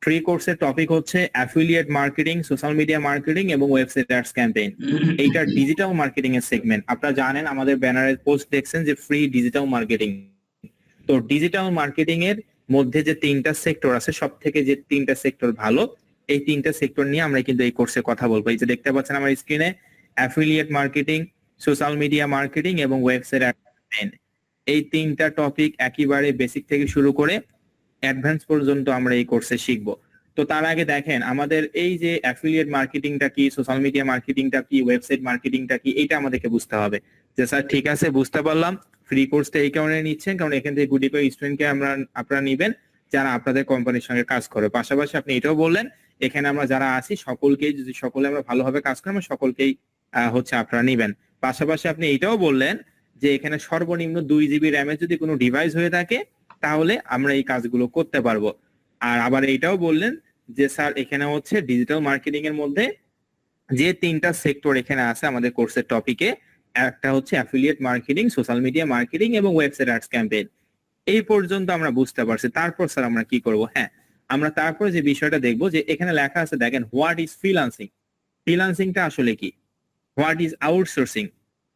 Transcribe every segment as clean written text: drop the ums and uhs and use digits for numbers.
Free কোর্সের topic হচ্ছে affiliate marketing, social media marketing এবং ওয়েবসাইট অ্যাডস ক্যাম্পেইন। এইটা ডিজিটাল মার্কেটিং এর সেগমেন্ট। আপনারা জানেন আমাদের ব্যানারের পোস্ট দেখছেন যে ফ্রি ডিজিটাল মার্কেটিং। তো ডিজিটাল মার্কেটিং এর মধ্যে যে তিনটা সেক্টর আছে, সব থেকে যে তিনটা সেক্টর ভালো, এই তিনটা সেক্টর নিয়ে আমরা কিন্তু এই কোর্সে কথা বলবো। এই যে দেখতে পাচ্ছেন আমার স্ক্রিনে, affiliate marketing, social media marketing এবং ওয়েবসাইট অ্যাডস ক্যাম্পেইন। এই তিনটা টপিক একেবারে বেসিক থেকে শুরু করে অ্যাডভান্স পর্যন্ত আমরা এই কোর্সে শিখবো। তো তার আগে দেখেন আমাদের এই যে অ্যাফিলিয়েট মার্কেটিংটা কি, সোশ্যাল মিডিয়া মার্কেটিংটা কি, ওয়েবসাইট মার্কেটিংটা কি, এটা আমাদেরকে বুঝতে হবে। যে স্যার ঠিক আছে, বুঝতে পারলাম, ফ্রি কোর্সটা এই কারণে নিচ্ছেন কারণ এখান থেকে গুটি করে স্টুডেন্টকে আপনারা নিবেন যারা আপনাদের কোম্পানির সঙ্গে কাজ করে। পাশাপাশি আপনি এটাও বললেন এখানে আমরা যারা আছি সকলকেই, যদি সকলে আমরা ভালোভাবে কাজ করি আমরা সকলকেই হচ্ছে আপনারা নিবেন। পাশাপাশি আপনি এটাও বললেন যে এখানে সর্বনিম্ন 2 জিবি র্যামের যদি কোনো ডিভাইস হয়ে থাকে তাহলে আমরা এই কাজগুলো করতে পারবো। আর আবার এইটাও বললেন যে স্যার এখানে হচ্ছে ডিজিটাল মার্কেটিং এর মধ্যে যে তিনটা সেক্টর এখানে আছে আমাদের কোর্সের টপিকে, একটা হচ্ছে affiliate marketing, social media marketing এবং ওয়েবসাইট অ্যাডস ক্যাম্পেইন। এই পর্যন্ত আমরা বুঝতে পারছি। তারপর স্যার আমরা কি করব? হ্যাঁ, আমরা তারপর যে বিষয়টা দেখবো যে এখানে লেখা আছে, দেখেন, হোয়াট ইজ ফ্রিল্যান্সিং। ফ্রিল্যান্সিংটা আসলে কি? What is outsourcing?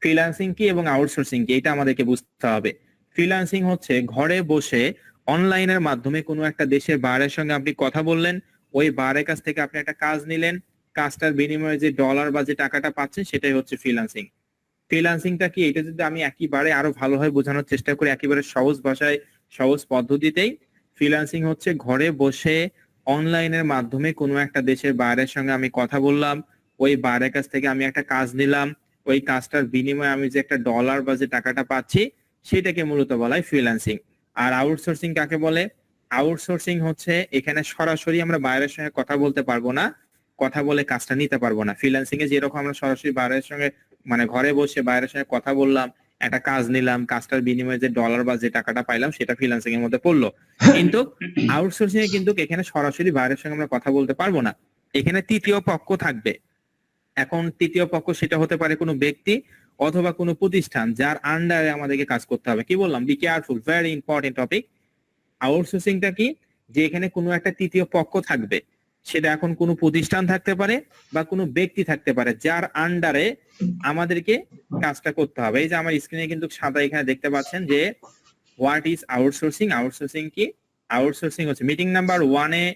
ফ্রিল্যান্সিং কি এবং আউটসোর্সিং কি, এটা আমাদেরকে বুঝতে হবে। ফ্রিল্যান্সিং হচ্ছে ঘরে বসে অনলাইনের মাধ্যমে কোনো একটা দেশের বাইরের সঙ্গে আপনি কথা বললেন, ওই বাইরের কাছ থেকে আপনি একটা কাজ নিলেন, কাজটার বিনিময়ে যে ডলার বা যে টাকাটা পাচ্ছেন সেটাই হচ্ছে ফ্রিল্যান্সিং। ফ্রিল্যান্সিংটা কি, এটা যদি আমি একেবারে আরো ভালোভাবে বোঝানোর চেষ্টা করি একেবারে সহজ ভাষায়, সহজ পদ্ধতিতেই, ফ্রিল্যান্সিং হচ্ছে ঘরে বসে অনলাইনের মাধ্যমে কোনো একটা দেশের বাইরের সঙ্গে আমি কথা বললাম, ওই বাইরের কাছ থেকে আমি একটা কাজ নিলাম, ওই কাজটার বিনিময়ে আমি যে একটা ডলার বা যে টাকাটা পাচ্ছি সেটাকে মূলত বলা হয় ফ্রিল্যান্সিং। আর আউটসোর্সিং কাকে বলে? আউটসোর্সিং হচ্ছে এখানে সরাসরি আমরা বাইরের সঙ্গে কথা বলতে পারবো না, কথা বলে কাজটা নিতে পারবো না। ফ্রিল্যান্সিং এ যেরকম আমরা সরাসরি বাইরের সঙ্গে, মানে ঘরে বসে বাইরের সঙ্গে কথা বললাম, একটা কাজ নিলাম, কাজটার বিনিময়ে যে ডলার বা যে টাকাটা পাইলাম সেটা ফ্রিল্যান্সিং এর মধ্যে পড়লো। কিন্তু আউটসোর্সিং এ কিন্তু এখানে সরাসরি বাইরের সঙ্গে আমরা কথা বলতে পারবো না, এখানে তৃতীয় পক্ষ থাকবে। এখন তৃতীয় পক্ষ সেটা হতে পারে কোনো ব্যক্তি অথবা কোনো প্রতিষ্ঠান যার আন্ডারে আমাদেরকে কাজ করতে হবে। কি বললাম? Be careful, very important topic. আউটসোর্সিংটা কি? যে এখানে কোনো একটা তৃতীয় পক্ষ থাকবে, সেটা এখন কোনো প্রতিষ্ঠান থাকতে পারে বা কোনো ব্যক্তি থাকতে পারে যার আন্ডারে আমাদেরকে কাজটা করতে হবে। এই যে আমার স্ক্রিনে কিন্তু সাদা এখানে দেখতে পাচ্ছেন যে হোয়াট ইজ আউটসোর্সিং। আউটসোর্সিং কি? আউটসোর্সিং হচ্ছে মিটিং নাম্বার 1 এ,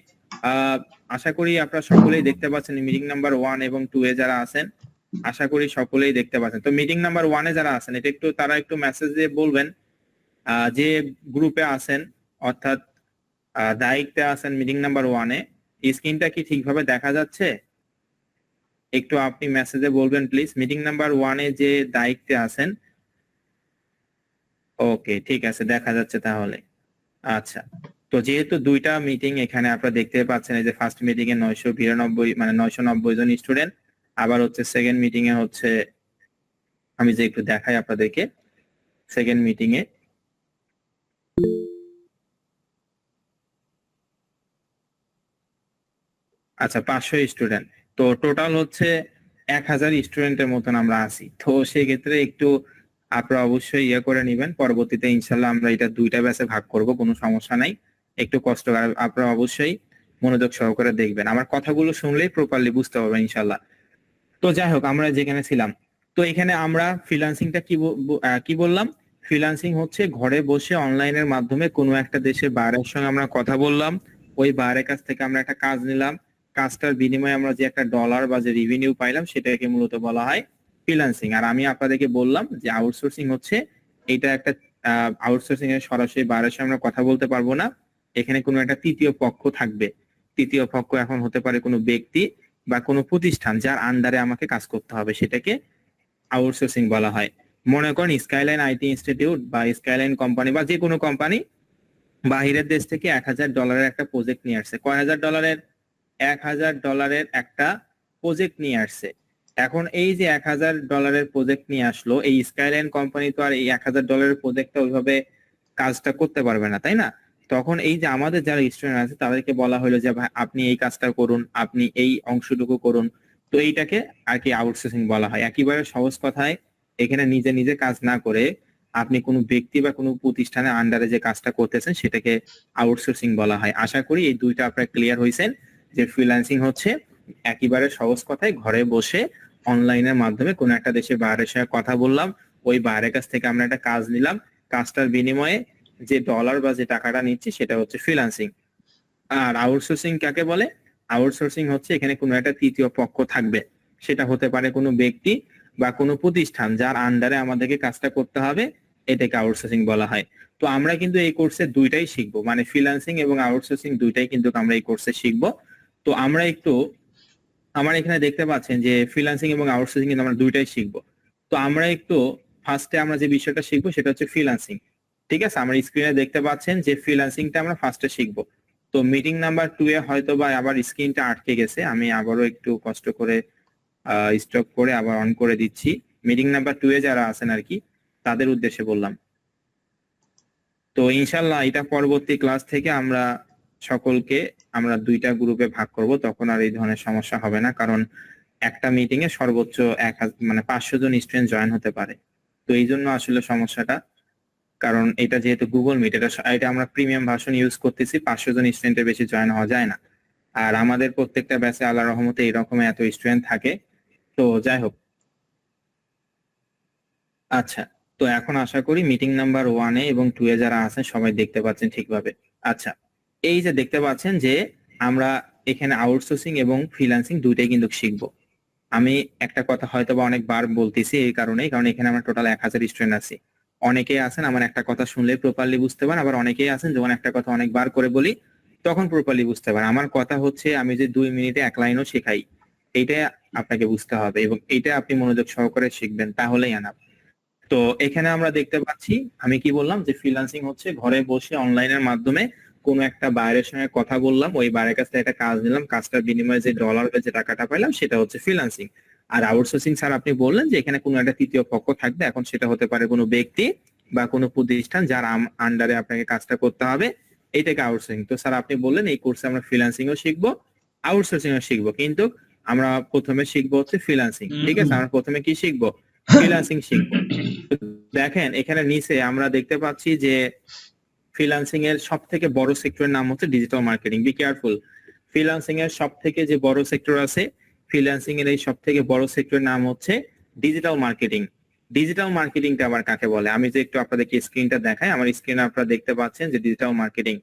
আশা করি আপনারা সকলেই দেখতে পাচ্ছেন মিটিং নাম্বার 1 এবং 2 এ যারা আছেন, আশা করি সকলেই দেখতে পাচ্ছেন। তো মিটিং নাম্বার 1 এ যারা আছেন এটা একটু তারা একটু মেসেজ দিয়ে বলবেন, যে গ্রুপে আছেন অর্থাৎ দায়িত্বে আছেন মিটিং নাম্বার 1 এ, স্ক্রিনটা কি ঠিকভাবে দেখা যাচ্ছে? একটু আপনি মেসেজে বলবেন প্লিজ, মিটিং নাম্বার 1 এ যে দায়িত্বে আছেন। ওকে, ঠিক আছে, দেখা যাচ্ছে তাহলে। আচ্ছা, তো যেহেতু দুইটা মিটিং এখানে আপনারা দেখতে পাচ্ছেন, এই যে ফার্স্ট মিটিং এ 992 মানে 990 জন স্টুডেন্ট, আবার হচ্ছে সেকেন্ড মিটিং এ হচ্ছে, আমি যে একটু দেখাই আপনাদেরকে, সেকেন্ড মিটিং এ আচ্ছা 500 স্টুডেন্ট। তো টোটাল হচ্ছে 1000 স্টুডেন্টের মতন আমরা আছি। তো সেক্ষেত্রে একটু আপনারা অবশ্যই ইয়ে করে নেবেন, পরবর্তীতে ইনশাল্লাহ আমরা এটা দুইটা ব্যাচে ভাগ করব, কোনো সমস্যা নাই। একটু কষ্ট করে আপনারা অবশ্যই মনোযোগ সহকারে দেখবেন, আমার কথাগুলো শুনলেই প্রপারলি বুঝতে পারবেন ইনশাল্লাহ। তো যাই হোক, আমরা যেখানে ছিলাম, তো এখানে আমরা ফ্রিল্যান্সিংটা কি বললাম? ফ্রিল্যান্সিং হচ্ছে ঘরে বসে অনলাইনের মাধ্যমে কোনো একটা দেশের বাইরের সঙ্গে আমরা কথা বললাম, ওই বাইরের কাছ থেকে আমরা একটা কাজ নিলাম, কাজটার বিনিময়ে আমরা যে একটা ডলার বা যে রেভিনিউ পাইলাম সেটাকে মূলত বলা হয় ফ্রিল্যান্সিং। আর আমি আপনাদেরকে বললাম যে আউটসোর্সিং হচ্ছে এটা একটা, আউটসোর্সিং এর সরাসরি বাইরের সঙ্গে আমরা কথা বলতে পারবো না, এখানে কোনো একটা তৃতীয় পক্ষ থাকবে। তৃতীয় পক্ষ এখন হতে পারে কোনো ব্যক্তি বা কোনো প্রতিষ্ঠান যার আন্ডারে আমাকে কাজ করতে হবে, সেটাকে আউটসোর্সিং বলা হয়। মনে করেন স্কাইলাইন আইটি ইনস্টিটিউট বা স্কাইলাইন কোম্পানি বা যে কোনো কোম্পানি বাহিরের দেশ থেকে $1000 একটা প্রজেক্ট নিয়ে আসছে। কয় হাজার ডলারের? $1000 একটা প্রজেক্ট নিয়ে আসছে। এখন এই যে $1000 প্রজেক্ট নিয়ে আসলো, এই স্কাইলাইন কোম্পানি তো আর এই $1000 প্রজেক্টটা ওইভাবে কাজটা করতে পারবে না, তাই না? তখন এই যে আমাদের যারা স্টুডেন্ট আছে তাদেরকে বলা হলো যে ভাই আপনি এই কাজটা করুন, আপনি এই অংশটুকু করুন। তো এইটাকে আর কি আউটসোর্সিং বলা হয়। একেবারে সহজ কথায়, এখানে নিজে নিজে কাজ না করে আপনি কোনো ব্যক্তি বা কোনো প্রতিষ্ঠানের আন্ডারে যে কাজটা করতেছেন সেটাকে আউটসোর্সিং বলা হয়। আশা করি এই দুইটা আপনারা ক্লিয়ার হয়েছেন যে ফ্রিল্যান্সিং হচ্ছে একেবারে সহজ কথায় ঘরে বসে অনলাইনের মাধ্যমে কোনো একটা দেশের বাইরের সঙ্গে কথা বললাম, ওই বাইরের কাছ থেকে আমরা একটা কাজ নিলাম, কাজটার বিনিময়ে যে ডলার বা যে টাকাটা নিচ্ছি সেটা হচ্ছে ফ্রিল্যান্সিং। আর আউটসোর্সিং কাকে বলে? আউটসোর্সিং হচ্ছে এখানে কোনো একটা তৃতীয় পক্ষ থাকবে, সেটা হতে পারে কোনো ব্যক্তি বা কোনো প্রতিষ্ঠান যার আন্ডারে আমাদেরকে কাজটা করতে হবে, এটাকে আউটসোর্সিং বলা হয়। তো আমরা কিন্তু এই কোর্সে দুইটাই শিখবো, মানে ফ্রিল্যান্সিং এবং আউটসোর্সিং দুইটাই কিন্তু আমরা এই কোর্সে শিখবো। তো আমরা একটু, আমার এখানে দেখতে পাচ্ছেন যে ফ্রিল্যান্সিং এবং আউটসোর্সিং কিন্তু আমরা দুইটাই শিখবো। তো আমরা একটু ফার্স্টে আমরা যে বিষয়টা শিখবো সেটা হচ্ছে ফ্রিল্যান্সিং। ঠিক আছে, আমার স্ক্রিনে দেখতে পাচ্ছেন যে ফ্রিল্যান্সিংটা আমরা ফার্স্টে শিখবো। তো মিটিং নাম্বার 2 এ হয়তো বা আবার স্ক্রিনটা আটকে গেছে, আমি আবারও একটু কষ্ট করে স্টপ করে আবার অন করে দিচ্ছি। মিটিং নাম্বার 2 এ যারা আছেন আর কি তাদের উদ্দেশ্যে বললাম। তো ইনশাল্লাহ এটা পরবর্তী ক্লাস থেকে আমরা সকলকে আমরা দুইটা গ্রুপে ভাগ করব, তখন আর এই ধরনের সমস্যা হবে না, কারণ একটা মিটিং এ সর্বোচ্চ 500 জন স্টুডেন্ট জয়েন হতে পারে। তো এই জন্য আসলে সমস্যাটা, কারণ এটা যেহেতু গুগল মিট, এটা আমরা প্রিমিয়াম ভার্সন ইউজ করতেছি, 500 জন স্টুডেন্টের বেশি জয়েন হওয়া যায় না। আর আমাদের প্রত্যেকটা ব্যাচে আল্লাহর রহমতে এরকম এত স্টুডেন্ট থাকে। তো যাই হোক, আচ্ছা, তো এখন আশা করি মিটিং নাম্বার 1 এ এবং 2 এ যারা আছেন সবাই দেখতে পাচ্ছেন ঠিকভাবে। আচ্ছা, এই যে দেখতে পাচ্ছেন যে আমরা এখানে আউটসোর্সিং এবং ফ্রিল্যান্সিং দুইটাই কিন্তু শিখবো। আমি একটা কথা হয়তো বা অনেকবার বলতেছি এই কারণে, কারণ এখানে আমরা টোটাল 1000 স্টুডেন্ট আছি। অনেকেই আছেন আমার একটা কথা শুনলে প্রপারলি বুঝতে পারেন, আবার অনেকেই আছেন যখন একটা কথা অনেকবার করে বলি তখন প্রপারলি বুঝতে পারেন। আমার কথা হচ্ছে আমি যে 2 মিনিটে এক লাইনও শেখাই, এইটা আপনাকে বুঝতে হবে এবং এইটা আপনি মনোযোগ সহকারে শিখবেন, তাহলেই আনাপ। তো এখানে আমরা দেখতে পাচ্ছি, আমি কি বললাম যে ফ্রিল্যান্সিং হচ্ছে ঘরে বসে অনলাইনের মাধ্যমে কোনো একটা বাইরের সঙ্গে কথা বললাম, ওই বাইরের কাছ থেকে একটা কাজ নিলাম, কাজটার বিনিময়ে যে ডলার বা যে টাকাটা পাইলাম সেটা হচ্ছে ফ্রিল্যান্সিং। আর আউটসোর্সিং স্যার আপনি বললেন যে এখানে কোনো একটা তৃতীয় পক্ষ থাকবে, এখন সেটা হতে পারে কোনো ব্যক্তি বা কোনো প্রতিষ্ঠান যার আন্ডারে আপনাকে কাজটা করতে হবে, এইটাকে আউটসোর্সিং। তো স্যার আপনি বললেন এই কোর্সে আমরা ফ্রিল্যান্সিং ও শিখবো, আউটসোর্সিং ও শিখবো, কিন্তু আমরা প্রথমে শিখবো হচ্ছে ফ্রিল্যান্সিং। ঠিক আছে, আমরা প্রথমে কি শিখবো? ফ্রিল্যান্সিং শিখবো। দেখেন এখানে নিচে আমরা দেখতে পাচ্ছি যে ফ্রিল্যান্সিং এর সব থেকে বড় সেক্টরের নাম হচ্ছে digital marketing. Be careful, freelancing এর সব থেকে যে বড় সেক্টর আছে, ফ্রিল্যান্সিং এর এই সব থেকে বড় সেক্টরের নাম হচ্ছে ডিজিটাল মার্কেটিং। ডিজিটাল মার্কেটিংটা আবার কাকে বলে? আমি যে একটু আপনাদেরকে স্ক্রিনটা দেখাই, আমার স্ক্রিনে আপনারা দেখতে পাচ্ছেন যে ডিজিটাল মার্কেটিং।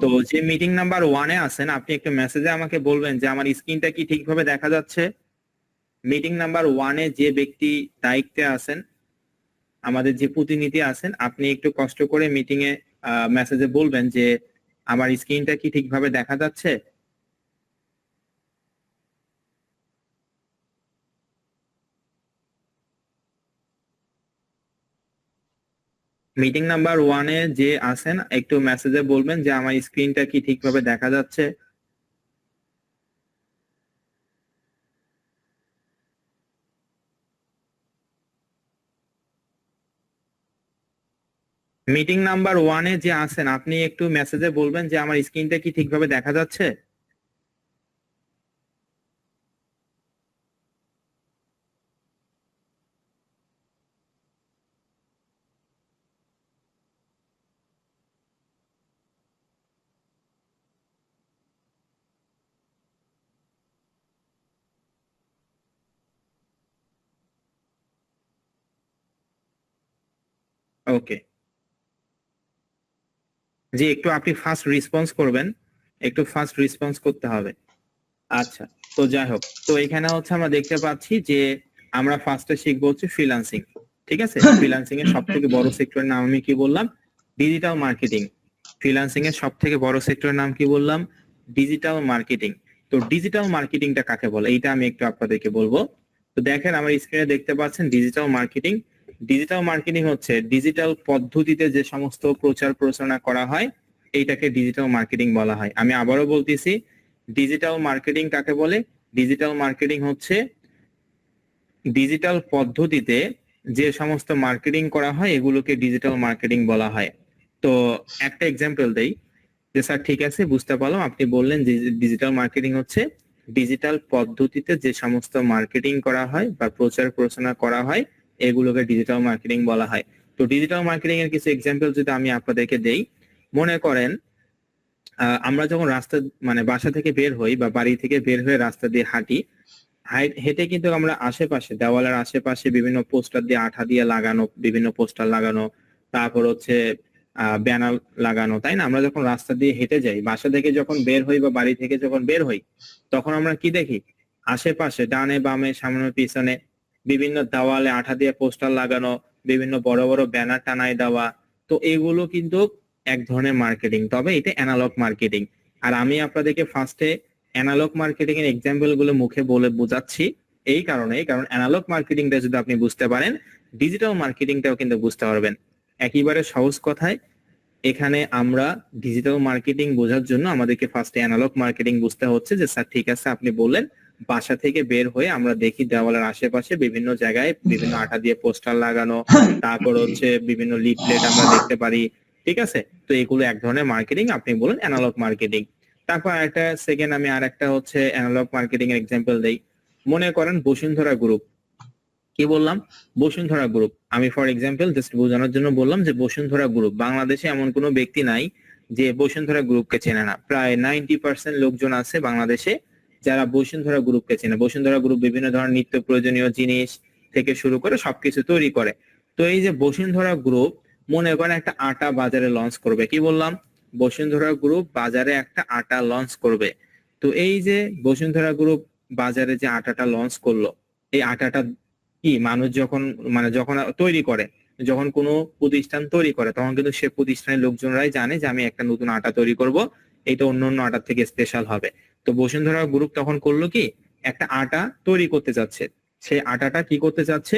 তো যে মিটিং নাম্বার 1 এ আছেন আপনি একটু মেসেজে আমাকে বলবেন যে আমার স্ক্রিনটা কি ঠিকভাবে দেখা যাচ্ছে। মিটিং নাম্বার 1 এ যে ব্যক্তি দায়িত্বে আছেন, আমাদের যে প্রতিনিধি আছেন, আপনি একটু কষ্ট করে মিটিং এ মেসেজে বলবেন যে আমার স্ক্রিনটা কি ঠিকভাবে দেখা যাচ্ছে। মিটিং নাম্বার 1 এ যে আছেন একটু মেসেজে বলবেন যে আমার স্ক্রিনটা কি ঠিকভাবে দেখা যাচ্ছে। মিটিং নাম্বার 1 এ যে আছেন আপনি একটু মেসেজে বলবেন যে আমার স্ক্রিনটা কি ঠিকভাবে দেখা যাচ্ছে। ওকে, জি একটু আপনি ফাস্ট রেসপন্স করবেন, একটু ফাস্ট রেসপন্স করতে হবে। আচ্ছা, তো যাই হোক, তো এখানে হচ্ছে আমরা দেখতে পাচ্ছি যে আমরা ফার্স্টে শিখবো হচ্ছে ফ্রিল্যান্সিং। ঠিক আছে, ফ্রিল্যান্সিং এর সব থেকে বড় সেক্টরের নাম আমি কি বললাম? Digital marketing. ফ্রিল্যান্সিং এর সব থেকে বড় সেক্টরের নাম কি বললাম? Digital marketing. তো ডিজিটাল মার্কেটিংটা কাকে বলে এইটা আমি একটু আপনাদেরকে বলবো। তো দেখেন আমার স্ক্রিনে দেখতে পাচ্ছেন ডিজিটাল মার্কেটিং। ডিজিটাল মার্কেটিং হচ্ছে ডিজিটাল পদ্ধতিতে যে সমস্ত প্রচার প্রচারণা করা হয়, এইটাকে ডিজিটাল মার্কেটিং বলা হয়। আমি আবারও বলতেছি, ডিজিটাল মার্কেটিং কাকে বলে? ডিজিটাল মার্কেটিং হচ্ছে ডিজিটাল পদ্ধতিতে যে সমস্ত মার্কেটিং করা হয় এগুলোকে ডিজিটাল মার্কেটিং বলা হয়। তো একটা এক্সাম্পল দেই যে স্যার ঠিক আছে বুঝতে পারলাম, আপনি বললেন যে ডিজিটাল মার্কেটিং হচ্ছে ডিজিটাল পদ্ধতিতে যে সমস্ত মার্কেটিং করা হয় বা প্রচার প্রচারণা করা হয় এগুলোকে ডিজিটাল মার্কেটিং বলা হয়। তো ডিজিটাল মার্কেটিং এর কিছু এক্সাম্পল যদি আমি আপনাদেরকে দেই, মনে করেন আমরা যখন রাস্তা মানে বাসা থেকে বের হই বা বাড়ি থেকে বের হয়ে রাস্তা দিয়ে হাঁটি, হেঁটে কিন্তু আমরা আশেপাশে দেওয়ালের আশেপাশে বিভিন্ন পোস্টার দিয়ে আঠা দিয়ে লাগানো, বিভিন্ন পোস্টার লাগানো, তারপর হচ্ছে ব্যানার লাগানো, তাই না? আমরা যখন রাস্তা দিয়ে হেঁটে যাই, বাসা থেকে যখন বের হই বা বাড়ি থেকে যখন বের হই, তখন আমরা কি দেখি? আশেপাশে ডানে বামে সামনে পিছনে বিভিন্ন দেওয়ালে আঠা দিয়ে পোস্টার লাগানো, বিভিন্ন বড় বড় ব্যানার টানায় দেওয়া। তো এগুলো কিন্তু এক ধরনের মার্কেটিং, তবে এটা অ্যানালগ মার্কেটিং। আর আমি আপনাদেরকে ফার্স্টে অ্যানালগ মার্কেটিং এর এক্সাম্পল গুলো মুখে বলে বোঝাচ্ছি এই কারণে, কারণ অ্যানালগ মার্কেটিংটা যদি আপনি বুঝতে পারেন, ডিজিটাল মার্কেটিংটাও কিন্তু বুঝতে পারবেন। একেবারে সহজ কথায়, এখানে আমরা ডিজিটাল মার্কেটিং বোঝার জন্য আমাদেরকে ফার্স্টে অ্যানালগ মার্কেটিং বুঝতে হচ্ছে। যে স্যার ঠিক আছে, আপনি বললেন বাসা থেকে বের হয়ে আমরা দেখি দেওয়ালের আশেপাশে বিভিন্ন জায়গায় বিভিন্ন আঠা দিয়ে পোস্টার লাগানো, তারপর হচ্ছে বিভিন্ন লিফলেট আমরা দেখতে পারি, ঠিক আছে? তো এগুলো এক ধরনের মার্কেটিং, আপনি বলেন অ্যানালগ মার্কেটিং। তারপর একটা সেকেন্ড আমি আর একটা হচ্ছে অ্যানালগ মার্কেটিং এর এক্সাম্পল দেই। মনে করেন বসুন্ধরা গ্রুপ। কি বললাম? বসুন্ধরা গ্রুপ। আমি ফর এক্সাম্পল জাস্ট বোঝানোর জন্য বললাম যে বসুন্ধরা গ্রুপ, বাংলাদেশে এমন কোনো ব্যক্তি নাই যে বসুন্ধরা গ্রুপকে চেনে না। প্রায় 90% লোকজন আছে বাংলাদেশে যারা বসুন্ধরা গ্রুপকে চেনে। বসুন্ধরা গ্রুপ বিভিন্ন ধরনের নিত্য প্রয়োজনীয় জিনিস থেকে শুরু করে সবকিছু তৈরি করে। তো এই যে বসুন্ধরা গ্রুপ মনে করেন একটা আটা বাজারে লঞ্চ করবে। কি বললাম? বসুন্ধরা গ্রুপ বাজারে একটা আটা লঞ্চ করবে। তো এই যে বসুন্ধরা গ্রুপ বাজারে যে আটাটা লঞ্চ করলো, এই আটাটা কি মানুষ যখন যখন তৈরি করে, যখন কোনো প্রতিষ্ঠান তৈরি করে, তখন কিন্তু সে প্রতিষ্ঠানের লোকজনরাই জানে যে আমি একটা নতুন আটা তৈরি করব, এটা অন্য অন্য আটার থেকে স্পেশাল হবে। তো বসুন্ধরা গ্রুপ তখন করলো কি, একটা আটা তৈরি করতে যাচ্ছে। সেই আটাটা কি করতে যাচ্ছে,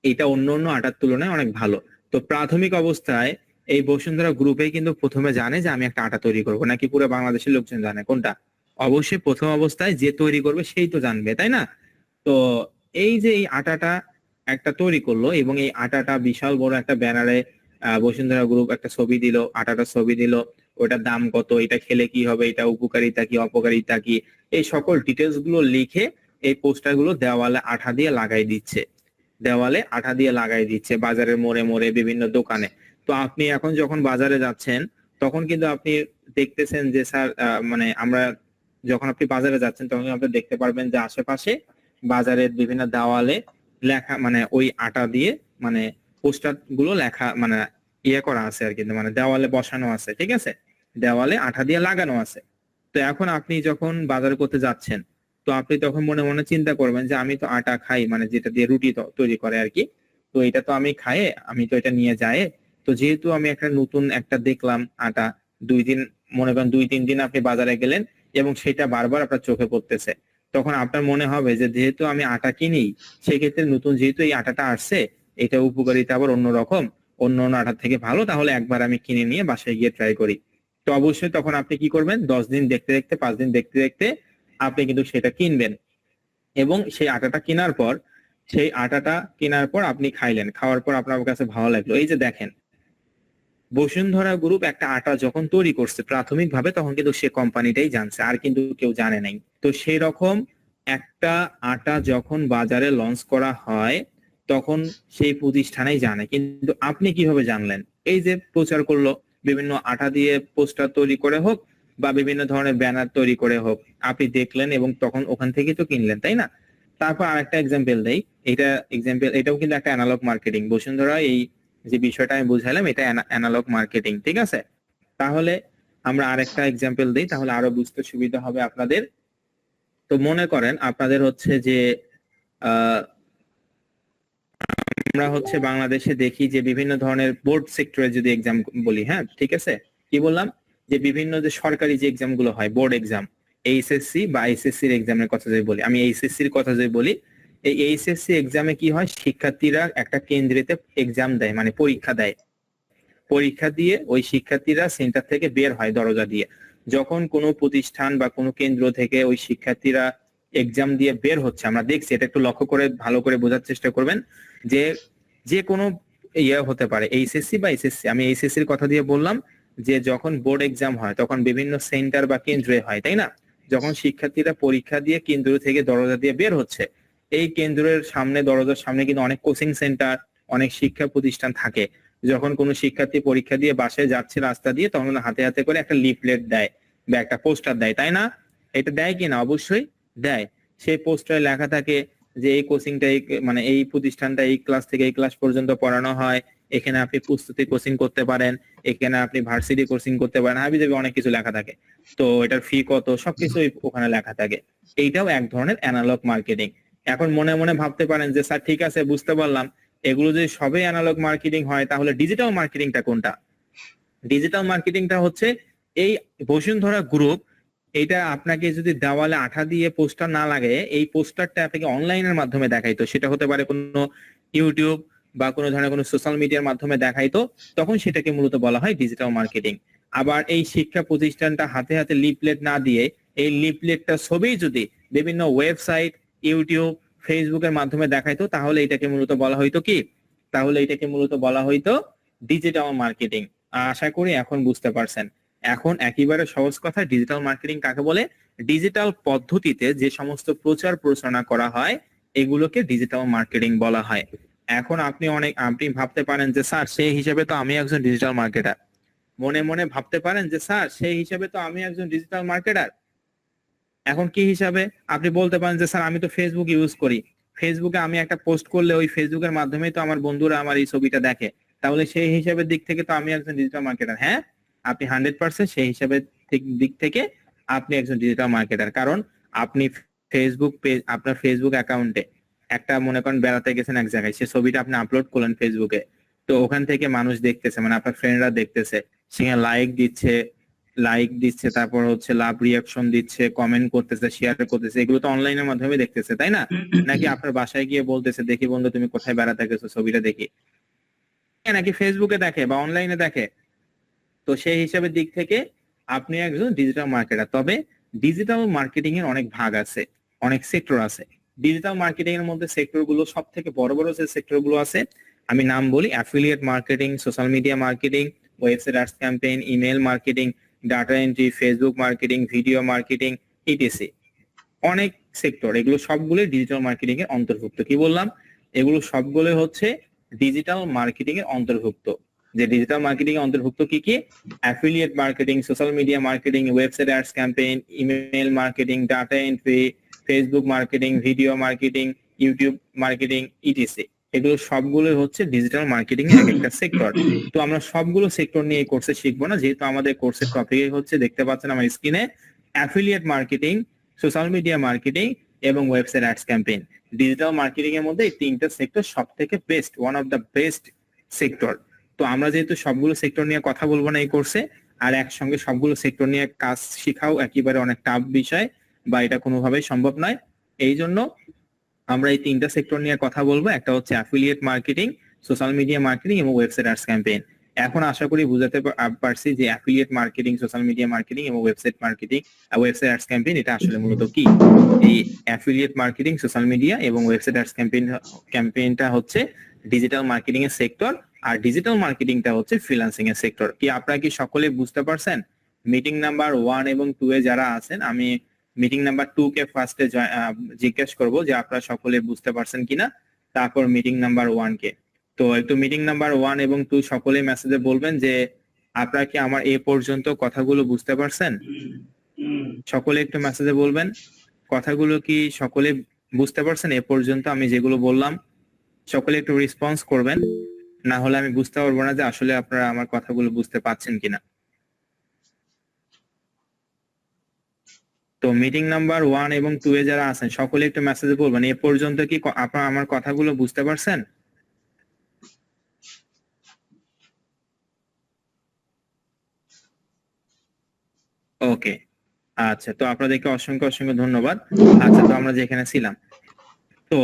এটা অন্য অন্য আটার তুলনায় অনেক ভালো। তো প্রাথমিক অবস্থায় এই বসুন্ধরা গ্রুপে কিন্তু প্রথমে জানে যে আমি একটা আটা তৈরি করবো, নাকি পুরো বাংলাদেশের লোকজন জানে? কোনটা? অবশ্যই প্রথম অবস্থায় যে তৈরি করবে সেই তো জানবে, তাই না? তো এই যে এই আটাটা একটা তৈরি করলো এবং এই আটাটা বিশাল বড় একটা ব্যানারে বসুন্ধরা গ্রুপ একটা ছবি দিল, আটাটা ছবি দিল, ওটার দাম কত, এটা খেলে কি হবে, এটা উপকারিতা কি অপকারিতা কি, এই সকল ডিটেলস গুলো লিখে এই পোস্টার গুলো দেওয়ালে আঠা দিয়ে লাগাই দিচ্ছে। দেওয়ালে আঠা দিয়ে লাগাই দিচ্ছে বাজারের মোড়ে মোড়ে বিভিন্ন দোকানে। তো আপনি এখন যখন বাজারে যাচ্ছেন, তখন কিন্তু আপনি দেখতেছেন যে স্যার আমরা যখন আপনি বাজারে যাচ্ছেন তখন আপনি দেখতে পারবেন যে আশেপাশে বাজারের বিভিন্ন দেওয়ালে লেখা ওই আটা দিয়ে পোস্টার গুলো লেখা ইয়ে করা আছে আর কি, দেওয়ালে বসানো আছে, ঠিক আছে? দেওয়ালে আঠা দিয়ে লাগানো আছে। তো এখন আপনি যখন বাজার করতে যাচ্ছেন, তো আপনি তখন মনে মনে চিন্তা করবেন যে আমি তো আটা খাই, যেটা দিয়ে রুটি তৈরি করে আর কি, তো এটা তো আমি খাই, আমি তো এটা নিয়ে যাই। তো যেহেতু আমি একটা নতুন একটা দেখলাম আটা, 2 দিন, মনে করেন 2-3 দিন আপনি বাজারে গেলেন এবং সেটা বারবার আপনার চোখে পড়তেছে, তখন আপনার মনে হবে যে যেহেতু আমি আটা কিনি, সেক্ষেত্রে নতুন যেহেতু এই আটাটা আসছে, এটা উপকারিতা আবার অন্যরকম, অন্য অন্য আটার থেকে ভালো, তাহলে একবার আমি কিনে নিয়ে বাসায় গিয়ে ট্রাই করি। তো অবশ্যই তখন আপনি কি করবেন, 10 দিন দেখতে দেখতে, 5 দিন দেখতে দেখতে আপনি কিন্তু সেটা কিনবেন। এবং সেই আটাটা কেনার পর আপনি খাইলেন, খাওয়ার পর আপনার কাছে ভালো লাগলো। এই যে দেখেন, বসুন্ধরা গ্রুপ একটা আটা যখন তৈরি করছে প্রাথমিকভাবে, তখন কিন্তু সে কোম্পানিটাই জানছে, আর কিন্তু কেউ জানে নাই। তো সেই রকম একটা আটা যখন বাজারে লঞ্চ করা হয়, তখন সেই প্রতিষ্ঠানেই জানে। কিন্তু আপনি কিভাবে জানলেন? এই যে প্রচার করলো, বিভিন্ন আটা দিয়ে পোস্টার তৈরি করে হোক বা বিভিন্ন ধরনের ব্যানার তৈরি করে হোক, আপনি দেখলেন এবং তখন ওখান থেকেই তো কিনলেন, তাই না? তারপর আরেকটা এক্সাম্পল দেই। এটাও কিন্তু একটা অ্যানালগ মার্কেটিং। বসুন্ধরা এই যে বিষয়টা আমি বুঝাইলাম, এটা অ্যানালগ মার্কেটিং, ঠিক আছে? তাহলে আমরা আরেকটা এক্সাম্পল দিই, তাহলে আরো বুঝতে সুবিধা হবে আপনাদের। তো মনে করেন আপনাদের হচ্ছে যে আমরা হচ্ছে বাংলাদেশে দেখি যে বিভিন্ন ধরনের বোর্ড সেক্টরে যদি এক্সাম বলি, হ্যাঁ ঠিক আছে, কি বললাম, যে বিভিন্ন যে সরকারি যে এক্সাম গুলো হয়, বোর্ড এক্সাম, এইচএসসি বা এইচএসসি এর এক্সামের কথা যদি বলি, আমি এইচএসসি এর কথা যদি বলি, এই এইচএসসি এক্সামে কি হয়, শিক্ষার্থীরা একটা কেন্দ্রেতে এক্সাম দেয়, পরীক্ষা দেয়। পরীক্ষা দিয়ে ওই শিক্ষার্থীরা সেন্টার থেকে বের হয় দরজা দিয়ে। যখন কোনো প্রতিষ্ঠান বা কোনো কেন্দ্র থেকে ওই শিক্ষার্থীরা এক্সাম দিয়ে বের হচ্ছে, আমরা দেখছি, এটা একটু লক্ষ্য করে ভালো করে বোঝার চেষ্টা করবেন, যে যে কোনো ইয়ে হতে পারে, এইচএসসি বা এসএসসি, আমি এইচএসসি এর কথা দিয়ে বললাম, যে যখন বোর্ড এক্সাম হয় তখন বিভিন্ন সেন্টার বা কেন্দ্রে হয়, তাই না? যখন শিক্ষার্থীরা পরীক্ষা দিয়ে কেন্দ্র থেকে দরজা দিয়ে বের হচ্ছে, এই কেন্দ্রের সামনে, দরজার সামনে কিন্তু অনেক কোচিং সেন্টার, অনেক শিক্ষা প্রতিষ্ঠান থাকে, যখন কোনো শিক্ষার্থী পরীক্ষা দিয়ে বাসায় যাচ্ছে রাস্তা দিয়ে, তখন হাতে হাতে করে একটা লিফলেট দেয় বা একটা পোস্টার দেয়, তাই না? এটা দেয় কিনা? অবশ্যই দেয়। সেই পোস্টারে লেখা থাকে যে এই কোচিংটা মানে এই প্রতিষ্ঠানটা এই ক্লাস থেকে এই ক্লাস পর্যন্ত পড়ানো হয়, এখানে আপনি প্রস্তুতি কোচিং করতে পারেন, এখানে আপনি ভার্সিটি কোচিং করতে পারেন, হাবিজাবি অনেক কিছু লেখা থাকে। তো এটার ফি কত, সবকিছু ওখানে লেখা থাকে। এইটাও এক ধরনের অ্যানালগ মার্কেটিং। এখন মনে মনে ভাবতে পারেন যে স্যার ঠিক আছে, বুঝতে পারলাম, এগুলো যদি সবই অ্যানালগ মার্কেটিং হয় তাহলে ডিজিটাল মার্কেটিংটা কোনটা? ডিজিটাল মার্কেটিংটা হচ্ছে এই বসুন্ধরা গ্রুপ, এটা আপনাকে যদি দেওয়ালে আঠা দিয়ে পোস্টার না লাগে, এই পোস্টারটা আপনাকে অনলাইনের মাধ্যমে দেখাইতো, সেটা হতে পারে কোনো ইউটিউব বা কোনো ধরনের কোনো সোশ্যাল মিডিয়ার মাধ্যমে দেখাইতো, তখন সেটাকে মূলত বলা হয় ডিজিটাল মার্কেটিং। আবার এই শিক্ষা প্রতিষ্ঠানটা হাতে হাতে লিফলেট না দিয়ে এই লিফলেটটা ছবি যদি বিভিন্ন ওয়েবসাইট, ইউটিউব, ফেসবুকের মাধ্যমে দেখাইতো, তাহলে এটাকে মূলত বলা হইতো কি? তাহলে এটাকে মূলত বলা হইতো ডিজিটাল মার্কেটিং। আশা করি এখন বুঝতে পারছেন। এখন একেবারে সহজ কথা, ডিজিটাল মার্কেটিং কাকে বলে? ডিজিটাল পদ্ধতিতে যে সমস্ত প্রচার প্রচারণা করা হয় এগুলোকে ডিজিটাল মার্কেটিং বলা হয়। এখন আপনি ভাবতে পারেন যে স্যার সেই হিসেবে তো আমি একজন ডিজিটাল মার্কেটার। মনে মনে ভাবতে পারেন যে স্যার সেই হিসেবে তো আমি একজন ডিজিটাল মার্কেটার। এখন কি হিসাবে? আপনি বলতে পারেন যে স্যার আমি তো ফেসবুক ইউজ করি, ফেসবুকে আমি একটা পোস্ট করলে ওই ফেসবুকের মাধ্যমেই তো আমার বন্ধুরা আমার এই ছবিটা দেখে, তাহলে সেই হিসাবের দিক থেকে তো আমি একজন ডিজিটাল মার্কেটার। হ্যাঁ, আপনি 100% সেই হিসাবের দিক থেকে আপনি একজন ডিজিটাল মার্কেটার। কারণ আপনি ফেসবুক পেজ, আপনার ফেসবুক অ্যাকাউন্টে একটা, মনে করেন বেড়াতে গেছেন এক জায়গায়, সে ছবিটা আপনি আপলোড করলেন ফেসবুকে, তো ওখান থেকে মানুষ দেখতেছে, মানে আপনার ফ্রেন্ডরা দেখতেছে, সেখানে লাইক দিচ্ছে, তারপর হচ্ছে লাভ রিয়াকশন দিচ্ছে, কমেন্ট করতেছে, শেয়ার করতেছে, এগুলো তো অনলাইনের মাধ্যমে দেখতেছে, তাই না? নাকি আপনার বাসায় গিয়ে বলতেছে দেখি বন্ধু তুমি কোথায় বেড়াতে গেছো, ছবিটা দেখি, নাকি ফেসবুকে দেখে বা অনলাইনে দেখে? তো সেই হিসাবের দিক থেকে আপনি একজন ডিজিটাল মার্কেটার। তবে ডিজিটাল মার্কেটিং এর অনেক ভাগ আছে, অনেক সেক্টর আছে। ডিজিটাল মার্কেটিং এর মধ্যে সেক্টর গুলো, সব থেকে বড় বড় যে সেক্টর গুলো আছে আমি নাম বলি: affiliate marketing, social media marketing, website ads campaign, email marketing, data entry, Facebook marketing, video marketing, etc. অনেক সেক্টর, এগুলো সবগুলোই ডিজিটাল মার্কেটিং এর অন্তর্ভুক্ত। কি বললাম? এগুলো সবগুলো হচ্ছে ডিজিটাল মার্কেটিং এর অন্তর্ভুক্ত। যে ডিজিটাল মার্কেটিং এর অন্তর্ভুক্ত কি কি? Affiliate marketing, social media marketing, website ads campaign, email marketing, data entry, Facebook marketing, video marketing, YouTube marketing, etc. এগুলো সবগুলো হচ্ছে ডিজিটাল মার্কেটিং এর এক একটা সেক্টর। তো আমরা সবগুলো সেক্টর নিয়ে এই কোর্সে শিখবো না, যেহেতু আমাদের কোর্সের টপিক হচ্ছে, দেখতে পাচ্ছেন আমার স্ক্রিনে, affiliate marketing, social media marketing এবং website ads campaign. Digital marketing এর মধ্যে এই তিনটা সেক্টর সব থেকে best, one of the best sector. তো আমরা যেহেতু সবগুলো সেক্টর নিয়ে কথা বলবো না এই কোর্সে, আর একসঙ্গে সবগুলো সেক্টর নিয়ে কাজ শেখাও একেবারে অনেক টাফ বিষয়, বা এটা কোনোভাবেই সম্ভব নয়। এই জন্য আমরা এই তিনটা সেক্টর নিয়ে কথা বলবো। একটা হচ্ছে affiliate marketing, social media marketing এবং ওয়েবসাইট অ্যাডস ক্যাম্পেইন। এখন আশা করি বুঝাতে পারছি যে affiliate marketing, social media marketing এবং website marketing, website ads campaign এটা আসলে মূলত কি। এই অ্যাফিলিয়েট মার্কেটিং, সোশ্যাল মিডিয়া এবং ওয়েবসাইট অ্যাডস ক্যাম্পেইনটা হচ্ছে ডিজিটাল মার্কেটিং এর সেক্টর, আর ডিজিটাল মার্কেটিংটা হচ্ছে ফ্রিল্যান্সিং এর সেক্টর। কি আপনারা কি সকলে বুঝতে পারছেন? মিটিং নাম্বার 1 এবং 2 এ যারা আছেন, আমি মিটিং নাম্বার 2 কে ফার্স্টে জিজ্ঞেস করব যে আপনারা সকলে বুঝতে পারছেন কিনা, তারপর মিটিং নাম্বার 1 কে। তো একটু মিটিং নাম্বার 1 এবং 2 সকলে মেসেজে বলবেন যে আপনারা কি আমার এ পর্যন্ত কথাগুলো বুঝতে পারছেন। সকলে একটু মেসেজে বলবেন কথাগুলো কি সকলে বুঝতে পারছেন এ পর্যন্ত আমি যেগুলো বললাম। সকলে একটু রেসপন্স করবেন, না হলে আমি বুঝতে পারবো না যে আসলে আপনারা আমার কথাগুলো বুঝতে পারছেন কিনা। তো মিটিং নাম্বার 1 এবং 2 এ যারা আছেন সকলে একটু মেসেজে বলবেন এ পর্যন্ত কি আপনারা আমার কথাগুলো বুঝতে পারছেন। ওকে, আচ্ছা, তো আপনাদেরকে অসংখ্য অসংখ্য ধন্যবাদ। আচ্ছা, তো আমরা যেখানে ছিলাম, তো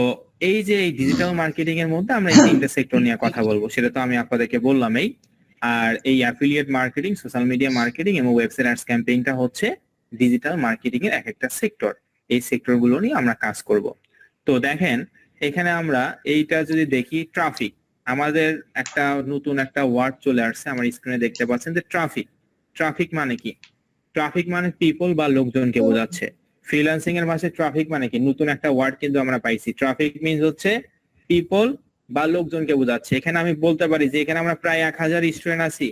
এই যে এই ডিজিটাল মার্কেটিং এর মধ্যে আমরা এই তিনটা সেক্টর নিয়ে কথা বলবো, সেটা তো আমি আপনাদেরকে বললামই। আর এই affiliate marketing, social media marketing এবং ওয়েবসাইট অ্যাডস ক্যাম্পেইনটা হচ্ছে ডিজিটাল মার্কেটিং এর এক একটা সেক্টর। এই সেক্টর গুলো নিয়ে আমরা কাজ করব। তো দেখেন, এখানে আমরা এইটা যদি দেখি, ট্রাফিক, আমাদের একটা নতুন একটা ওয়ার্ড চলে আসছে আমার স্ক্রিনে দেখতে পাচ্ছেন যে ট্রাফিক। ট্রাফিক মানে কি? ট্রাফিক মানে পিপল বা লোকজনকে বোঝাচ্ছে। ফ্রিল্যান্সিং এর ভাষায় ট্রাফিক মানে কি? নতুন একটা ওয়ার্ড কিন্তু আমরা পাইছি। ট্রাফিক মিন্স হচ্ছে পিপল বা লোকজনকে বোঝাচ্ছে। এখানে আমি বলতে পারি যে এখানে আমরা প্রায় 1000 স্টুডেন্ট আছি,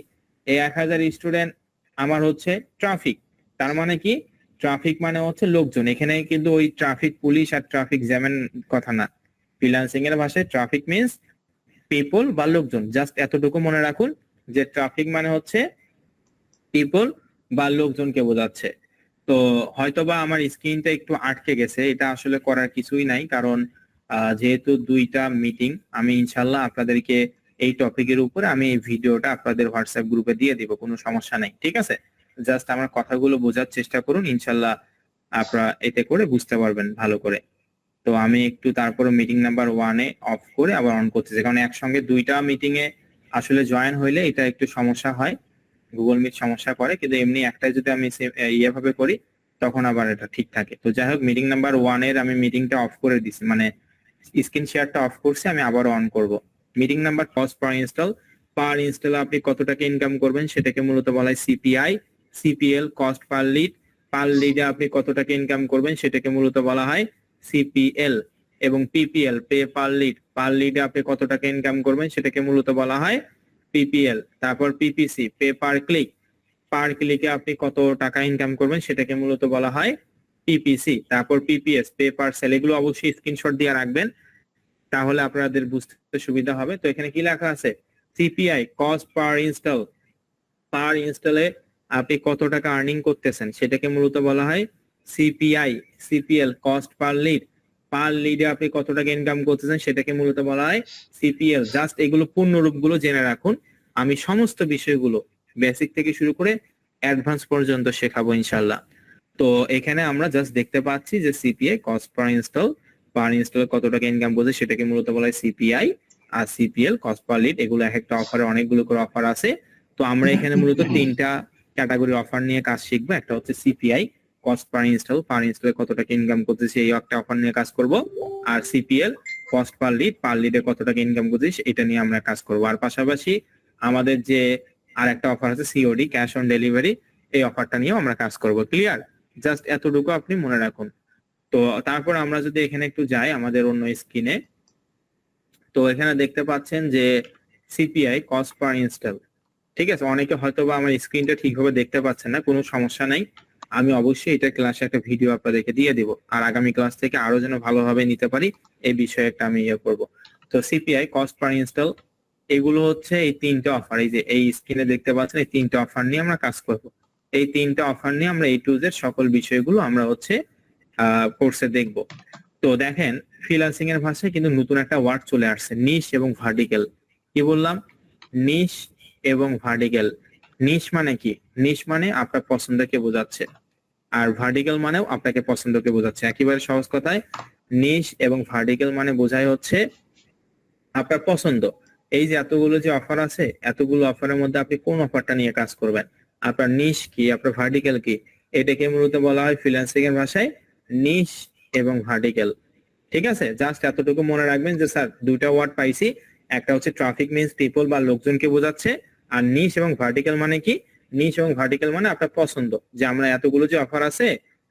এই 1000 স্টুডেন্ট আমার হচ্ছে ট্রাফিক। তার মানে কি, ট্রাফিক মানে হচ্ছে লোকজন। এখানে কিন্তু ওই ট্রাফিক পুলিশ আর ট্রাফিক জ্যামের কথা না। ফ্রিল্যান্সিং এর ভাষায় ট্রাফিক মিন্স পিপল বা লোকজন। জাস্ট এতটুকু মনে রাখুন যে ট্রাফিক মানে হচ্ছে পিপল বা লোকজনকে বোঝাচ্ছে। তো হয়তোবা আমার স্ক্রিনটা একটু আটকে গেছে, এটা আসলে করার কিছুই নাই, কারণ যেহেতু দুইটা মিটিং, আমি ইনশাল্লাহ আপনাদেরকে এই টপিকের উপরে আমি এই ভিডিওটা আপনাদের হোয়াটসঅ্যাপ গ্রুপে দিয়ে দিব, কোনো সমস্যা নাই, ঠিক আছে? জাস্ট আমার কথাগুলো বোঝার চেষ্টা করুন, ইনশাল্লাহ আপনারা এতে করে বুঝতে পারবেন ভালো করে। তো আমি একটু তারপরে মিটিং নাম্বার 1-এ অফ করে আবার অন করতেছি, কারণ একসঙ্গে দুইটা মিটিং এ আসলে জয়েন হইলে এটা একটু সমস্যা হয়, গুগল মিট সমস্যা করে, কিন্তু এমনি একটাই যদি আমি ইয়েভাবে করি তখন আবার এটা ঠিক থাকে। তো যাই হোক, মিটিং নাম্বার 1-এর আমি মিটিংটা অফ করে দিছি, মানে স্ক্রিন শেয়ারটা অফ করছি, আমি আবার অন করব। Meeting number cost per install আপনি কত টাকা ইনকাম করবেন সেটাকে মূলত বলা হয় সিপিআই। সিপিএল কস্ট পার লিডে আপনি কত টাকা ইনকাম করবেন সেটাকে মূলত বলা হয় সিপিএল। এবং পিপিএল পে পার লিডে আপনি কত টাকা ইনকাম করবেন সেটাকে মূলত বলা হয় পিপিএল। তারপর পিপিসি পে পার ক্লিকে আপনি কত টাকা ইনকাম করবেন সেটাকে মূলত বলা হয় পিপিসি। তারপর পিপিএস পে পার সেল। এগুলো অবশ্যই স্ক্রিনশট দিয়ে রাখবেন, তাহলে আপনাদের বুঝতে সুবিধা হবে। তো এখানে কি লেখা আছে, সিপিআই কস্ট পার ইনস্টলে আপনি কত টাকা আর্নিং করতেছেন সেটাকে মূলত বলা হয় সিপিআই। সিপিএল কস্ট পার লিডে আপনি কত টাকা ইনকাম করতেছেন সেটাকে মূলত বলা হয় সিপিএল। জাস্ট এগুলো পূর্ণরূপগুলো জেনে রাখুন, আমি সমস্ত বিষয়গুলো বেসিক থেকে শুরু করে অ্যাডভান্স পর্যন্ত শেখাবো ইনশাল্লাহ। তো এখানে আমরা জাস্ট দেখতে পাচ্ছি যে সিপিআই কস্ট পার ইনস্টল কত টাকা ইনকাম করছে সেটাকে মূলত বলা হয় সিপিআই। আর সিপিএল কস্ট পার লিড, এগুলো এক একটা অফারে অনেকগুলো করে অফার আছে। তো আমরা এখানে মূলত 3টা ক্যাটাগরি অফার নিয়ে কাজ শিখবো। একটা হচ্ছে সিপিআই কস্ট পার ইনস্টলে কত টাকা ইনকাম করতেছে এই একটা অফার নিয়ে কাজ করব। আর সিপিএল কস্ট পার লিডে কত টাকা ইনকাম করতেছে এটা নিয়ে আমরা কাজ করব। আর পাশাপাশি আমাদের যে আর একটা অফার আছে সিওডি ক্যাশ অন ডেলিভারি, এই অফারটা নিয়েও আমরা কাজ করব। ক্লিয়ার? জাস্ট এতটুকু আপনি মনে রাখুন। তো তারপর আমরা যদি এখানে একটু যাই আমাদের অন্য স্ক্রিনে, তো এখানে দেখতে পাচ্ছেন যে সিপিআই কস্ট পার ইনস্টল, ঠিক আছে? অনেকে হয়তো বা আমার স্ক্রিনটা ঠিকভাবে দেখতে পাচ্ছেন না, কোনো সমস্যা নাই, আমি অবশ্যই এটা ক্লাসে একটা ভিডিও আপনাদেরকে দিয়ে দিব। আর আগামী ক্লাস থেকে আরো যেন ভালোভাবে নিতে পারি এই বিষয়ে একটা আমি ইয়ে করব। তো সিপিআই কস্ট পার ইনস্টল, এগুলো হচ্ছে এই 3টে অফার, এই যে এই স্ক্রিনে দেখতে পাচ্ছেন এই 3টে অফার নিয়ে আমরা কাজ করব। এই 3টে অফার নিয়ে আমরা A to Z সকল বিষয়গুলো আমরা হচ্ছে কোর্সে দেখব। তো দেখেন, ফ্রিল্যান্সিং এর ভাষায় কিন্তু নতুন একটা ওয়ার্ড চলে আসছে, নিশ এবং ভার্টিক্যাল। কি বললাম? নিশ এবং ভার্টিক্যাল। নিশ মানে কি? নিশ মানে আপনার পছন্দকে বোঝাচ্ছে, আর ভার্টিক্যাল মানেও আপনাকে পছন্দকে বোঝাচ্ছে। একেবারে সহজ কথায় নিশ এবং ভার্টিক্যাল মানে বোঝায় হচ্ছে আপনার পছন্দ। এই যে এতগুলো যে অফার আছে, এতগুলো অফারের মধ্যে আপনি কোন অফারটা নিয়ে কাজ করবেন, আপনার নিশ কি, আপনার ভার্টিক্যাল কি, এটাকে মূলত বলা হয় ফ্রিল্যান্সিং এর ভাষায় নিশ এবং ভার্টিক্যাল। ঠিক আছে? জাস্ট এতটুকু মনে রাখবেন যে স্যার দুইটা ওয়ার্ড পাইছি, একটা হচ্ছে ট্রাফিক মিন্স পিপল বা লোকজনকে বোঝাচ্ছে, আর নিশ এবং ভার্টিক্যাল মানে কি, নিশ এবং ভার্টিক্যাল মানে আপনার পছন্দ। যে আমরা এতগুলো যে অফার আছে,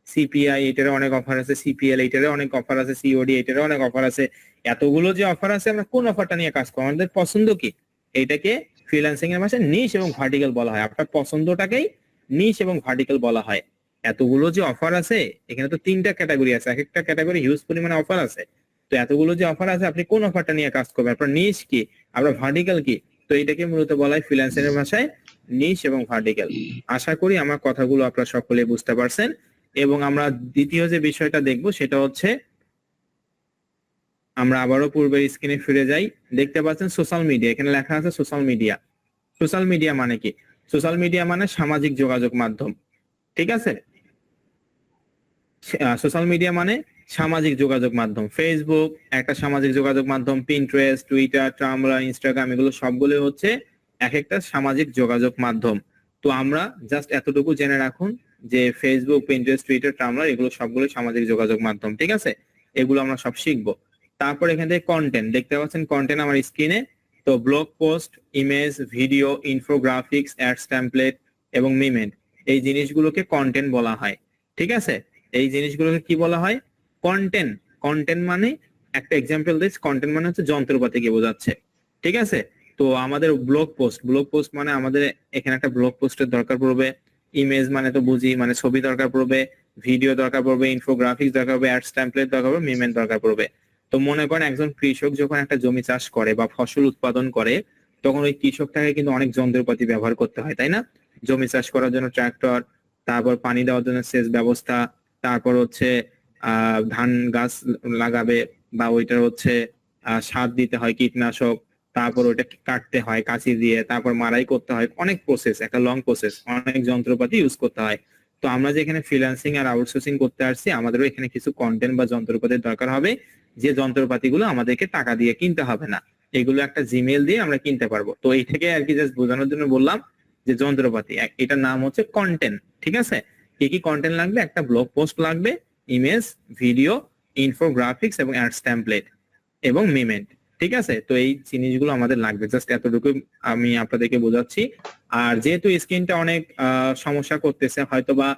সিপিআই এটারও অনেক অফার আছে, সিপিএল এটারও অনেক অফার আছে, সিওডি এটারও অনেক অফার আছে, এতগুলো যে অফার আছে আমরা কোন অফারটা নিয়ে কাজ করব, আমাদের পছন্দ কি, এইটাকে ফ্রিল্যান্সিং এর ভাষায় নিশ এবং ভার্টিক্যাল বলা হয়। আপনার পছন্দটাকেই নিশ এবং ভার্টিক্যাল বলা হয়। এতগুলো যে অফার আছে, এখানে তো 3টা ক্যাটাগরি আছে, এক একটা ক্যাটাগরি হিউজ পরিমাণে অফার আছে। তো এতগুলো যে অফার আছে আপনি কোন অফারটা নিয়ে কাজ করবেন, আপনার নিশ কি, আপনার ভার্টিক্যাল কি, তো এটাকে মূলত বলা হয় ফ্রিল্যান্সিং এর ভাষায় নিশ এবং ভার্টিক্যাল। আশা করি আমার কথাগুলো আপনারা সকলে বুঝতে পারছেন। এবং আমরা দ্বিতীয় যে বিষয়টা দেখবো সেটা হচ্ছে, আমরা আবারও পূর্বের স্ক্রিনে ফিরে যাই। দেখতে পাচ্ছেন সোশ্যাল মিডিয়া, এখানে লেখা আছে সোশ্যাল মিডিয়া। সোশ্যাল মিডিয়া মানে কি? সোশ্যাল মিডিয়া মানে সামাজিক যোগাযোগ মাধ্যম, ঠিক আছে? সোশ্যাল মিডিয়া মানে সামাজিক যোগাযোগ মাধ্যম। ফেসবুক একটা সামাজিক যোগাযোগ মাধ্যম, পিন্টারেস্ট, টুইটার, টাম্বলার, ইনস্টাগ্রাম, এগুলো সবগুলো হচ্ছে এক একটা সামাজিক যোগাযোগ মাধ্যম। তো আমরা জাস্ট এতটুকু জেনে রাখুন যে ফেসবুক, পিন্টারেস্ট, টুইটার, টাম্বলার এগুলো সবগুলো সামাজিক যোগাযোগ মাধ্যম, ঠিক আছে? এগুলো আমরা সব শিখবো। তারপর এখান থেকে কন্টেন্ট দেখতে পাচ্ছেন, কন্টেন্ট আমার স্ক্রিনে। তো blog post, image, video, infographics, ads template এবং মিমেন্ট, এই জিনিসগুলোকে কন্টেন্ট বলা হয়, ঠিক আছে? এই জিনিসগুলোকে কি বলা হয়? কন্টেন্ট। কন্টেন্ট মানে একটা এক্সাম্পল দিস, কন্টেন্ট মানে হচ্ছে যন্ত্রপাতিকে বোঝাচ্ছে, ঠিক আছে? তো আমাদের ব্লগ পোস্ট মানে আমাদের এখানে একটা ব্লগ পোস্টের দরকার পড়বে, ইমেজ মানে তো বুঝি, মানে ছবি দরকার পড়বে, ভিডিও দরকার পড়বে, ইনফোগ্রাফিক্স দরকার পড়বে, অ্যাডস টেমপ্লেট দরকার পড়বে, মিমেন্ট দরকার পড়বে। তো মনে করেন একজন কৃষক যখন একটা জমি চাষ করে বা ফসল উৎপাদন করে, তখন ওই কৃষকটাকে কিন্তু অনেক যন্ত্রপাতি ব্যবহার করতে হয়, তাই না? জমি চাষ করার জন্য ট্রাক্টর, তারপর পানি দেওয়ার জন্য সেচ ব্যবস্থা, তারপর হচ্ছে ধান গাছ লাগাবে বা ওইটার হচ্ছে সার দিতে হয়, কীটনাশক, তারপর ওইটা কাটতে হয় কাঁচি দিয়ে, তারপর মাড়াই করতে হয়, অনেক প্রসেস, একটা লং প্রসেস, অনেক যন্ত্রপাতি ইউজ করতে হয়। তো আমরা যে এখানে ফ্রিল্যান্সিং আর আউটসোর্সিং করতে আসছি, আমাদেরও এখানে কিছু কন্টেন্ট বা যন্ত্রপাতির দরকার হবে, যে যন্ত্রপাতিগুলো আমাদেরকে টাকা দিয়ে কিনতে হবে না, এগুলো একটা জিমেইল দিয়ে আমরা কিনতে পারবো। তো এই থেকে আর কি জাস্ট বোঝানোর জন্য বললাম যে যন্ত্রপাতি, এটার নাম হচ্ছে কন্টেন্ট, ঠিক আছে? কি কি কন্টেন্ট লাগবে? একটা ব্লগ পোস্ট লাগবে, ইমেজ, ভিডিও, ইনফোগ্রাফিক্স এবং অ্যাডস টেমপ্লেট এবং মিমেন্ট, ঠিক আছে? তো এই জিনিসগুলো আমাদের লাগবে, জাস্ট এতটুকু আমি আপনাদেরকে বোঝাচ্ছি। আর যেহেতু স্ক্রিনটা অনেক সমস্যা করতেছে, হয়তোবা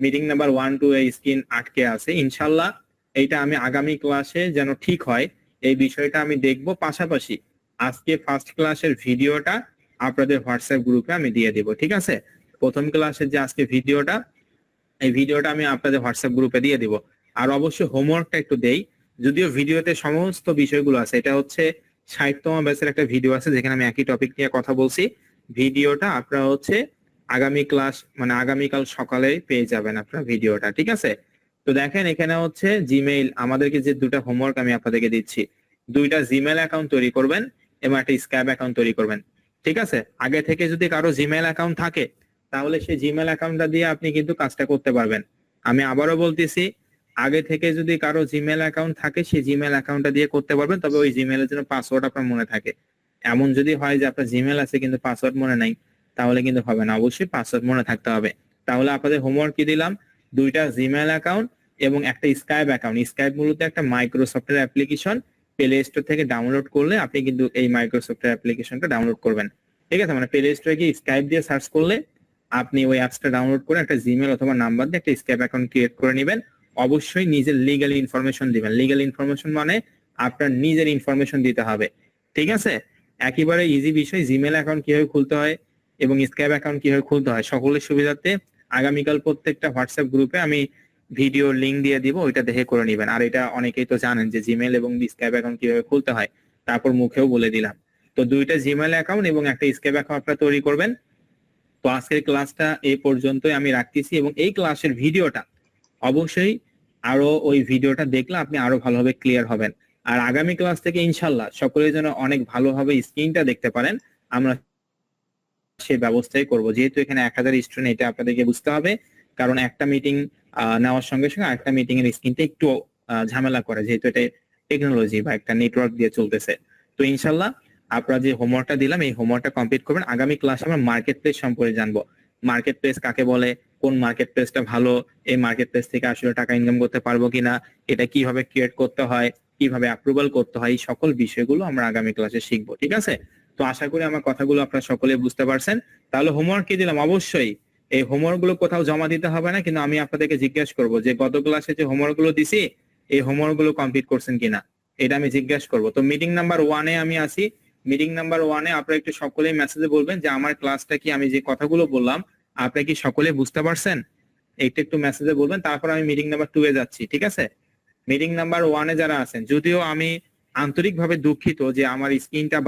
মিটিং নাম্বার 1-2 এই স্ক্রিন আটকে আছে, ইনশাল্লাহ এইটা আমি আগামী ক্লাসে যেন ঠিক হয় এই বিষয়টা আমি দেখব। পাশাপাশি আজকে ফার্স্ট ক্লাসের ভিডিওটা আপনাদের হোয়াটসঅ্যাপ গ্রুপে আমি দিয়ে দেব, ঠিক আছে? প্রথম ক্লাসের যে আজকে ভিডিওটা, এই ভিডিওটা আমি আপনাদের হোয়াটসঅ্যাপ গ্রুপে দিয়ে দিব। আর অবশ্যই হোমওয়ার্কটা একটু দেই, যদিও ভিডিওতে সমস্ত বিষয়গুলো আছে, এটা হচ্ছে 60তম ব্যাচের একটা ভিডিও আছে যেখানে আমি একই টপিক নিয়ে কথা বলছি। ভিডিওটা আপনারা হচ্ছে আগামী ক্লাস মানে আগামীকাল সকালে পেয়ে যাবেন আপনারা ভিডিওটা, ঠিক আছে? তো দেখেন এখানে হচ্ছে জিমেইল, আমাদেরকে যে দুটা হোমওয়ার্ক আমি আপনাদেরকে দিচ্ছি, দুইটা জিমেইল অ্যাকাউন্ট তৈরি করবেন এবং একটা স্ক্যাব অ্যাকাউন্ট তৈরি করবেন, ঠিক আছে? আগে থেকে যদি কারো জিমেইল অ্যাকাউন্ট থাকে তাহলে সেই জিমেইল অ্যাকাউন্টটা দিয়ে আপনি কিন্তু কাজটা করতে পারবেন। আমি আবারও বলতেছি, আগে থেকে যদি কারো জিমেইল অ্যাকাউন্ট থাকে সেই জিমেইল অ্যাকাউন্টটা দিয়ে করতে পারবেন, তবে ওই জিমেইলের জন্য পাসওয়ার্ড আপনার মনে থাকে। এমন যদি হয় যে আপনার জিমেইল আছে কিন্তু পাসওয়ার্ড মনে নাই, তাহলে কিন্তু হবে না, অবশ্যই পাসওয়ার্ড মনে থাকতে হবে। তাহলে আপনাদের হোমওয়ার্ক কি দিলাম? দুইটা জিমেইল অ্যাকাউন্ট এবং একটা স্কাইপ অ্যাকাউন্ট। স্কাইপ মূলত একটা মাইক্রোসফটের অ্যাপ্লিকেশন, প্লে স্টোর থেকে ডাউনলোড করলে আপনি কিন্তু এই মাইক্রোসফটের অ্যাপ্লিকেশনটা ডাউনলোড করবেন, ঠিক আছে? মানে প্লে স্টোরে গিয়ে স্কাইপ দিয়ে সার্চ করলে আপনি ওই অ্যাপসটা ডাউনলোড করে একটা জিমেল অথবা নাম্বার দিয়ে একটা স্ক্যাপ অ্যাকাউন্ট ক্রিয়েট করে নেবেন। অবশ্যই নিজের লিগ্যাল ইনফরমেশন দিবেন। লিগ্যাল ইনফরমেশন মানে আপনার নিজের ইনফরমেশন দিতে হবে, ঠিক আছে? একেবারে ইজি বিষয়, জিমেল অ্যাকাউন্ট কিভাবে খুলতে হয় এবং স্ক্যাপ অ্যাকাউন্ট কিভাবে খুলতে হয় সকলের সুবিধার্থে আগামীকাল প্রত্যেকটা হোয়াটসঅ্যাপ গ্রুপে আমি ভিডিও লিংক দিয়ে দিব, ওইটা দেখে করে নেবেন। আর এটা অনেকেই তো জানেন যে জিমেল এবং স্ক্যাপ অ্যাকাউন্ট কিভাবে খুলতে হয়, তারপর মুখেও বলে দিলাম। তো দুইটা জিমেল অ্যাকাউন্ট এবং একটা স্ক্যাপ অ্যাকাউন্ট আপনারা তৈরি করবেন। তো আজকের ক্লাসটা এই পর্যন্তই আমি রাখতেছি, এবং এই ক্লাসের ভিডিওটা অবশ্যই আরো ওই ভিডিওটা দেখলে আপনি আরো ভালোভাবে ক্লিয়ার হবেন। আর আগামী ক্লাস থেকে ইনশাল্লাহ সকলের জন্য অনেক ভালোভাবে স্ক্রিনটা দেখতে পারেন, আমরা সেই ব্যবস্থাই করব। যেহেতু এখানে 1000 স্টুডেন্ট, এটা আপনাদেরকে বুঝতে হবে, কারণ একটা মিটিং নেওয়ার সঙ্গে সঙ্গে আরেকটা মিটিং এর স্ক্রিনটা একটু ঝামেলা করে, যেহেতু এটা টেকনোলজি বা একটা নেটওয়ার্ক দিয়ে চলতেছে। তো ইনশাল্লাহ আপনারা যে হোমওয়ার্কটা দিলাম এই হোমওয়ার্কটা কমপ্লিট করবেন। আগামী ক্লাসে আমরা মার্কেট প্লেস সম্পর্কে জানবো, মার্কেট প্লেস কাকে বলে, কোন মার্কেট প্লেসটা ভালো, এই মার্কেট প্লেস থেকে আসলে টাকা ইনকাম করতে পারবো কিনা, এটা কিভাবে ক্রিয়েট করতে হয়, কিভাবে অ্যাপ্রুভাল করতে হয়, এই সকল বিষয়গুলো আমরা আগামী ক্লাসে শিখবো, ঠিক আছে? তো আশা করি আমার কথাগুলো আপনারা সকলে বুঝতে পারছেন। তাহলে হোমওয়ার্ক কি দিলাম, অবশ্যই এই হোমওয়ার্ক গুলো কোথাও জমা দিতে হবে না, কিন্তু আমি আপনাদেরকে জিজ্ঞেস করবো যে গত ক্লাসে যে হোমওয়ার্ক গুলো দিছি এই হোমওয়ার্ক গুলো কমপ্লিট করছেন কিনা, এটা আমি জিজ্ঞেস করবো। তো মিটিং নাম্বার 1-এ আমি আছি, মিটিং নাম্বার 1-এ আপনারা একটু সকলেই মেসেজে বলবেন যে আমার ক্লাসটা কি, আমি যে কথাগুলো বললাম আপনি কি সকলে বুঝতে পারছেন, এইটা একটু মেসেজে বলবেন। তারপর আমি মিটিং নাম্বার 2-এ যাচ্ছি, ঠিক আছে? মিটিং নাম্বার 1-এ যারা আছেন, যদিও আমি আন্তরিকভাবে দুঃখিত যে আমার স্ক্রিনটা